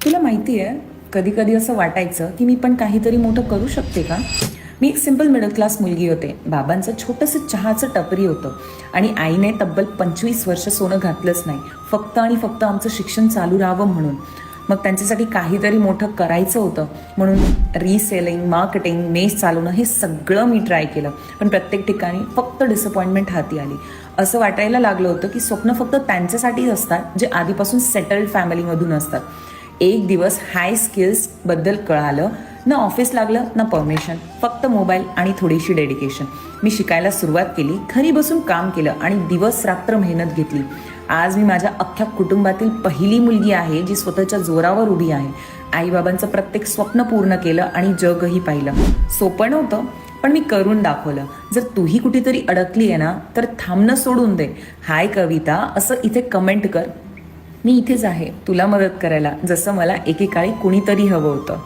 तुला माहिती आहे, कधी कधी असं वाटायचं की मी पण काहीतरी मोठं करू शकते का. मी एक सिंपल मिडल क्लास मुलगी होते. बाबांचं छोटंसं चहाचं टपरी होतं आणि आईने तब्बल 25 वर्ष सोनं घातलंच नाही, फक्त आणि फक्त आमचं शिक्षण चालू राहावं म्हणून. मग त्यांच्यासाठी काहीतरी मोठं करायचं होतं म्हणून रिसेलिंग, मार्केटिंग, मेस चालवणं हे सगळं मी ट्राय केलं. पण प्रत्येक ठिकाणी फक्त डिसअपॉइंटमेंट हाती आली. असं वाटायला लागलं होतं की स्वप्न फक्त त्यांच्यासाठीच असतात जे आधीपासून सेटल्ड फॅमिलीमधून असतात. एक दिवस हाय स्किल्सबद्दल कळालं. ना ऑफिस लागलं ना परमिशन, फक्त मोबाईल आणि थोडीशी डेडिकेशन. मी शिकायला सुरुवात केली, घरी बसून काम केलं आणि दिवस रात्र मेहनत घेतली. आज मी माझ्या अख्ख्या कुटुंबातील पहिली मुलगी आहे जी स्वतःच्या जोरावर उभी आहे. आईबाबांचं प्रत्येक स्वप्न पूर्ण केलं आणि जगही पाहिलं. सोपं नव्हतं, पण मी करून दाखवलं. जर तूही कुठेतरी अडकली आहे ना, तर थांबणं सोडून दे. हाय कविता असं इथे कमेंट कर. मी इथेच आहे तुला मदत करायला, जसं मला एकेकाळी कुणीतरी हवं होतं.